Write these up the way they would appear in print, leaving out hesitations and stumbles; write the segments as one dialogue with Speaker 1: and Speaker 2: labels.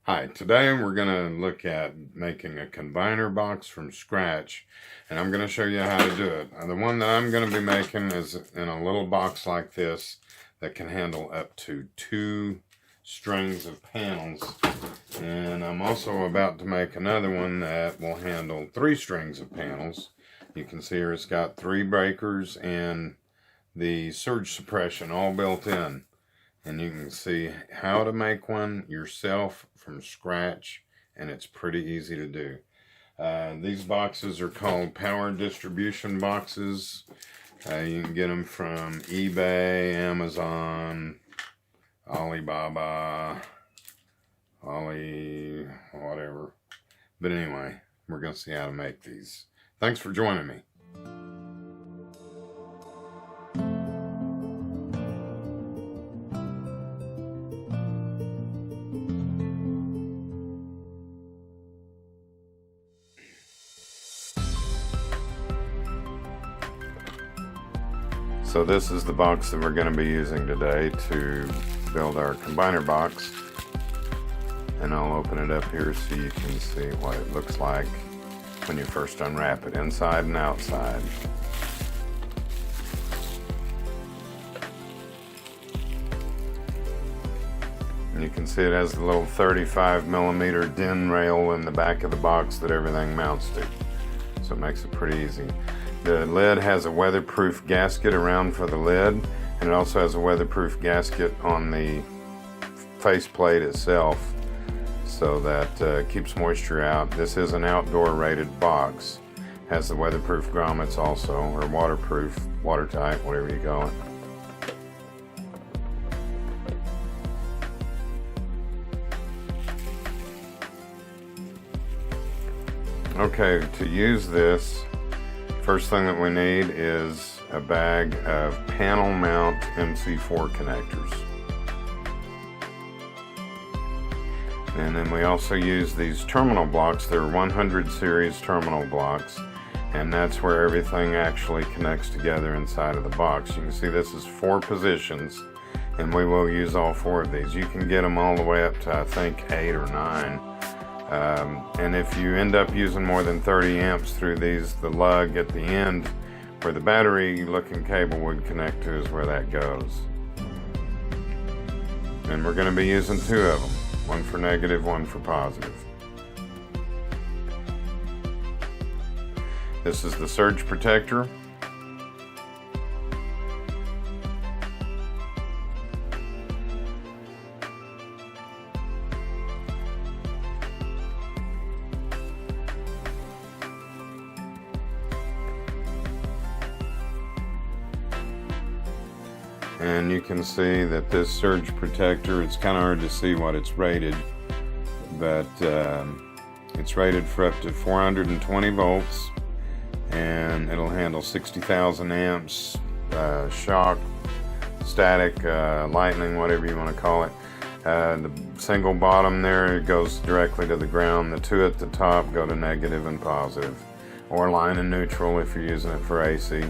Speaker 1: Hi, today we're going to look at making a combiner box from scratch, and I'm going to show you how to do it. The one that I'm going to be making is in a little box like this that can handle up to 2 strings of panels, and I'm also about to make another one that will handle 3 strings of panels. You can see here it's got 3 breakers and the surge suppression all built in. And you can see how to make one yourself from scratch, and it's pretty easy to do. These boxes are called power distribution boxes. You can get them from eBay, Amazon, Alibaba, whatever. But anyway, we're going to see how to make these. Thanks for joining me. So this is the box that we're going to be using today to build our combiner box. And I'll open it up here so you can see what it looks like when you first unwrap it, inside and outside. And you can see it has the little 35mm DIN rail in the back of the box that everything mounts to. So it makes it pretty easy. The lid has a weatherproof gasket around for the lid, and it also has a weatherproof gasket on the faceplate itself so that keeps moisture out. This is an outdoor rated box. Has the weatherproof grommets also, or waterproof, watertight, whatever you call it. Okay, to use this, first thing that we need is a bag of panel mount MC4 connectors. And then we also use these terminal blocks. They're 100 series terminal blocks, and that's where everything actually connects together inside of the box. You can see this is 4 positions, and we will use all 4 of these. You can get them all the way up to, I think, 8 or 9. And if you end up using more than 30 amps through these, the lug at the end where the battery looking cable would connect to is where that goes. And we're going to be using 2 of them, one for negative, one for positive. This is the surge protector. And you can see that this surge protector, it's kind of hard to see what it's rated, but it's rated for up to 420 volts, and it'll handle 60,000 amps, shock, static, lightning, whatever you want to call it. The single bottom there goes directly to the ground. The 2 at the top go to negative and positive, or line and neutral if you're using it for AC.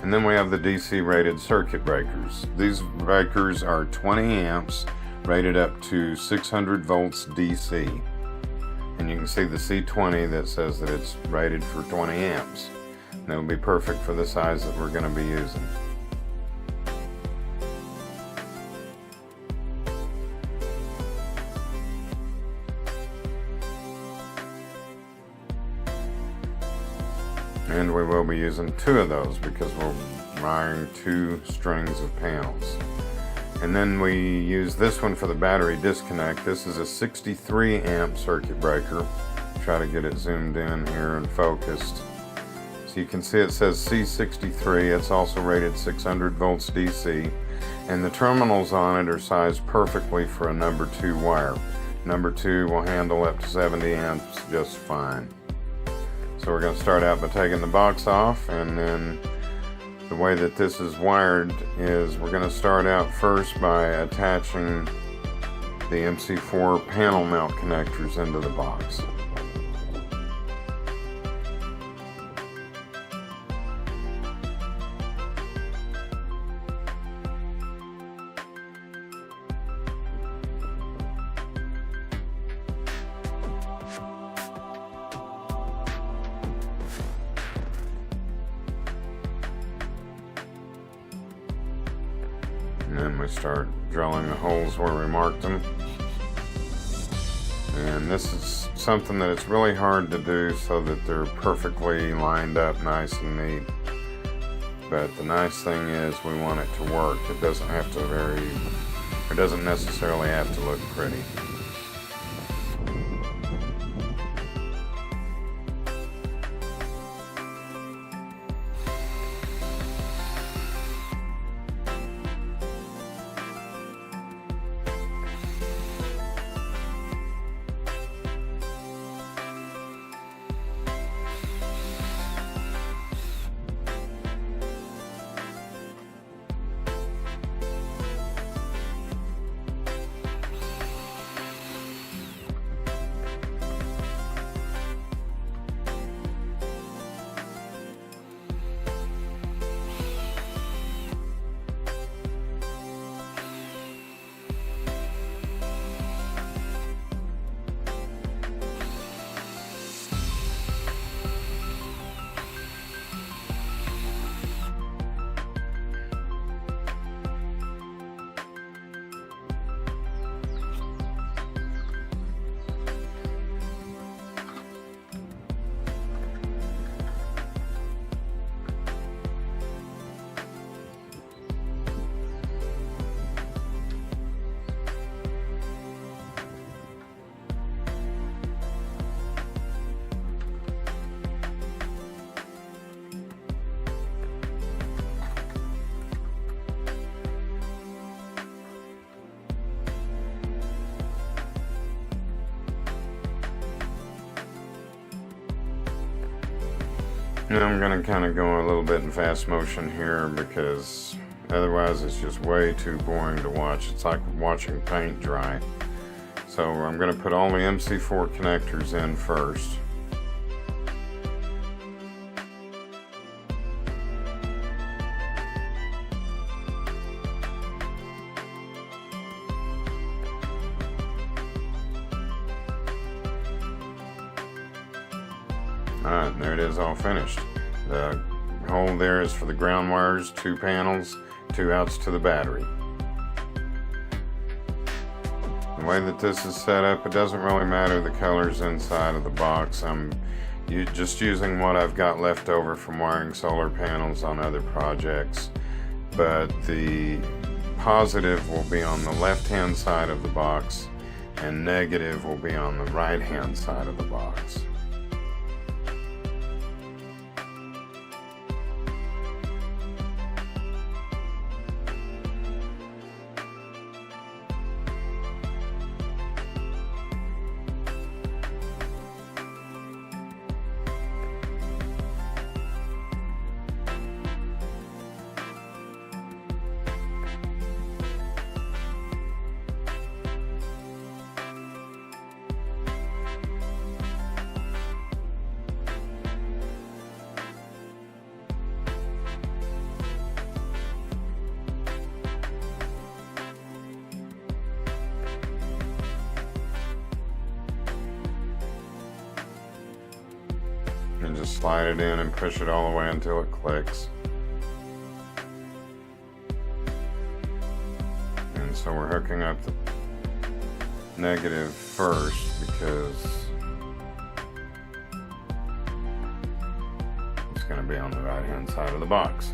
Speaker 1: And then we have the DC rated circuit breakers. These breakers are 20 amps rated up to 600 volts DC. And you can see the C20 that says that it's rated for 20 amps. And that would be perfect for the size that we're going to be using. And we will be using 2 of those because we're wiring 2 strings of panels. And then we use this one for the battery disconnect. This is a 63 amp circuit breaker. Try to get it zoomed in here and focused. So you can see it says C63. It's also rated 600 volts DC. And the terminals on it are sized perfectly for a number 2 wire. Number 2 will handle up to 70 amps just fine. So we're going to start out by taking the box off, and then the way that this is wired is we're going to start out first by attaching the MC4 panel mount connectors into the box. And then we start drilling the holes where we marked them. And this is something that it's really hard to do so that they're perfectly lined up nice and neat. But the nice thing is we want it to work. It doesn't have to it doesn't necessarily have to look pretty. And I'm going to kind of go a little bit in fast motion here because otherwise it's just way too boring to watch. It's like watching paint dry. So I'm going to put all the MC4 connectors in first. Alright, and there it is, all finished. The hole there is for the ground wires, 2 panels, 2 outs to the battery. The way that this is set up, it doesn't really matter the colors inside of the box. I'm just using what I've got left over from wiring solar panels on other projects. But the positive will be on the left-hand side of the box, and negative will be on the right-hand side of the box. And just slide it in and push it all the way until it clicks. And so we're hooking up the negative first because it's going to be on the right hand side of the box.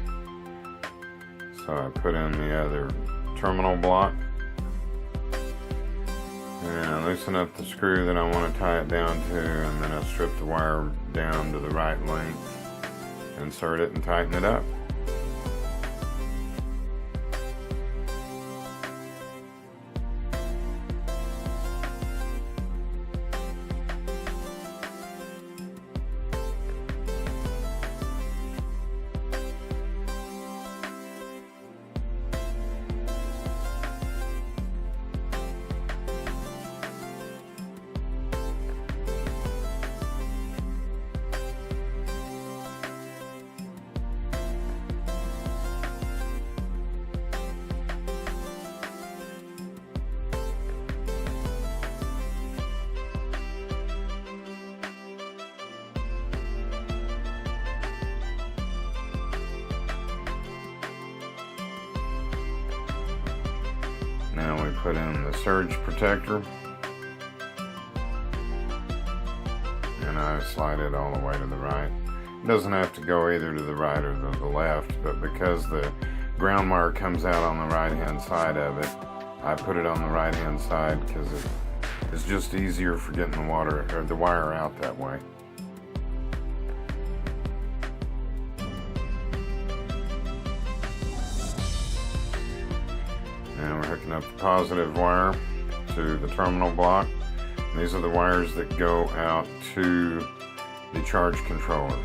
Speaker 1: So I put in the other terminal block. And I loosen up the screw that I want to tie it down to, and then I strip the wire down to the right length, insert it and tighten it up. Now we put in the surge protector, and I slide it all the way to the right. It doesn't have to go either to the right or to the left, but because the ground wire comes out on the right hand side of it, I put it on the right hand side because it's just easier for getting the water or the wire out that way. Now we're hooking up the positive wire to the terminal block. And these are the wires that go out to the charge controller.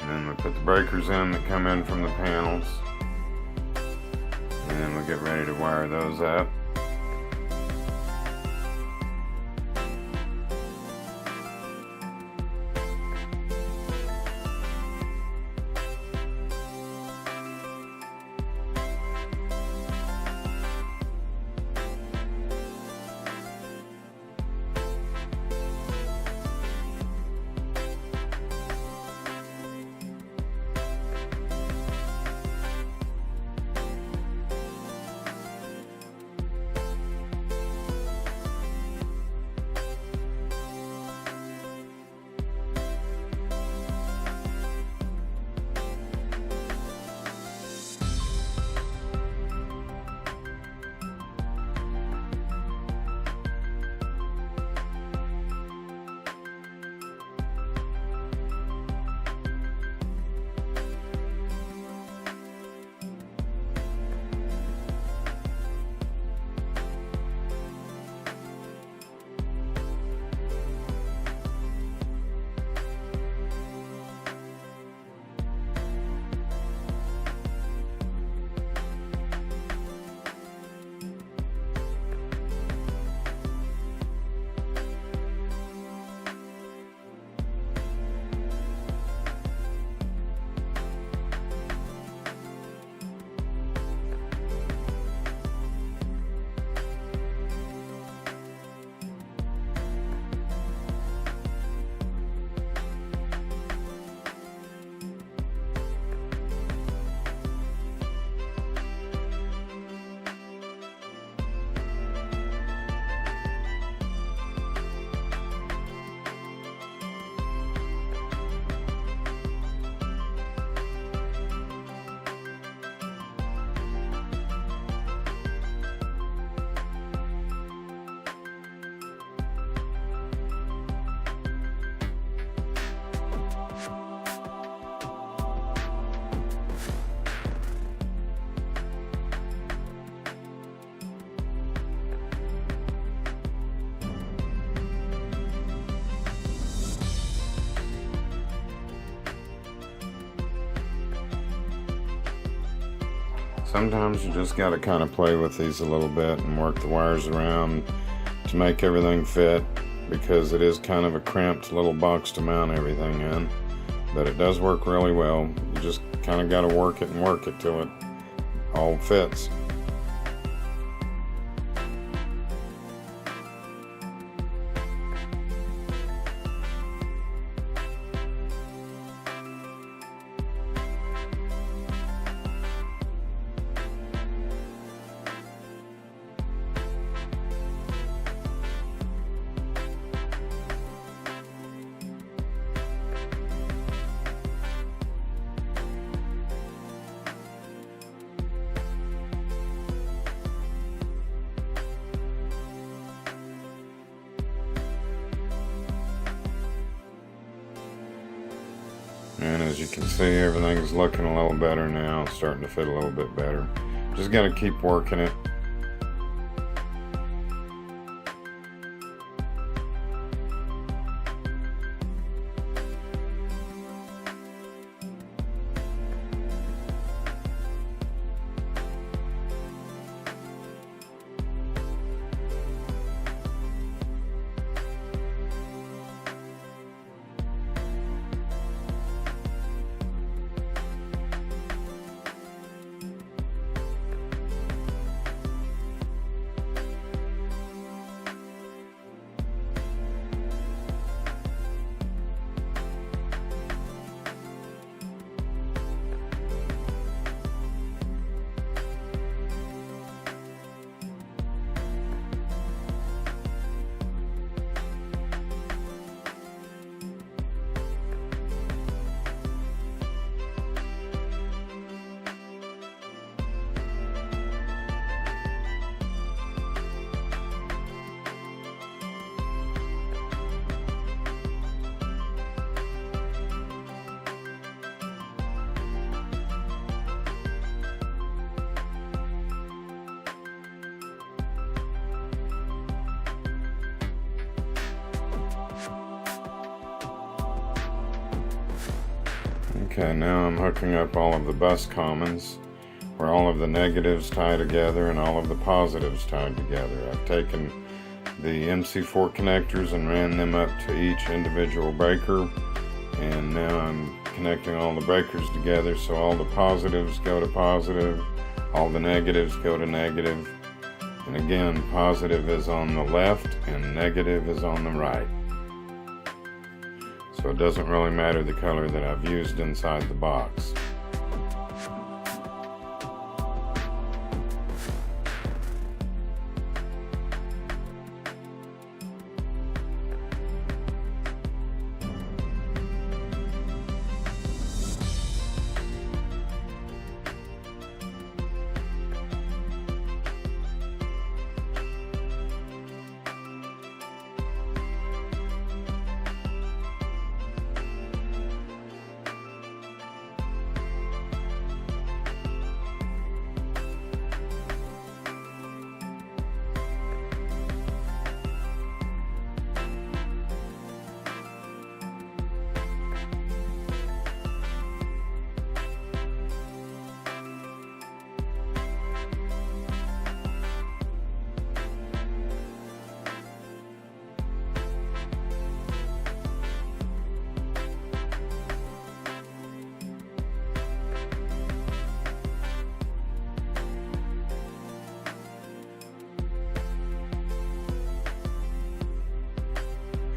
Speaker 1: And then we put the breakers in that come in from the panels. And then we'll get ready to wire those up. Sometimes you just got to kind of play with these a little bit and work the wires around to make everything fit, because it is kind of a cramped little box to mount everything in, but it does work really well. You just kind of got to work it till it all fits. And as you can see, everything's looking a little better now. It's starting to fit a little bit better. Just got to keep working it. Okay, now I'm hooking up all of the bus commons where all of the negatives tie together and all of the positives tied together. I've taken the MC4 connectors and ran them up to each individual breaker, and now I'm connecting all the breakers together so all the positives go to positive, all the negatives go to negative, and again, positive is on the left and negative is on the right. So it doesn't really matter the color that I've used inside the box.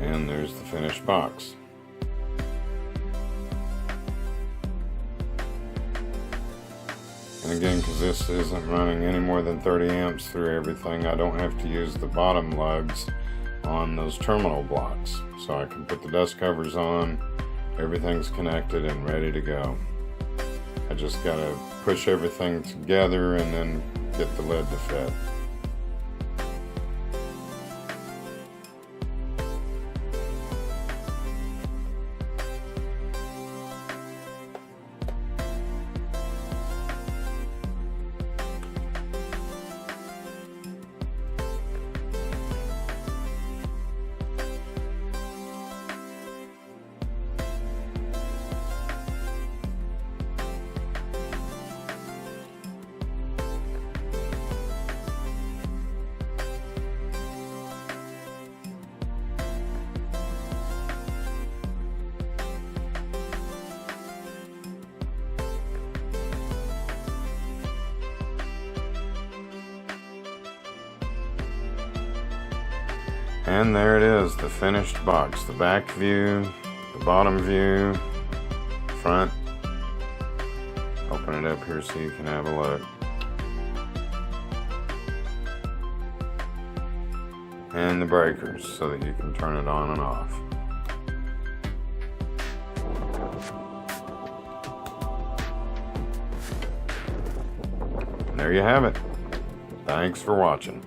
Speaker 1: And there's the finished box. And again, because this isn't running any more than 30 amps through everything, I don't have to use the bottom lugs on those terminal blocks. So I can put the dust covers on, everything's connected and ready to go. I just gotta push everything together and then get the lid to fit. And there it is, the finished box. The back view, the bottom view, front. Open it up here so you can have a look. And the breakers so that you can turn it on and off. And there you have it. Thanks for watching.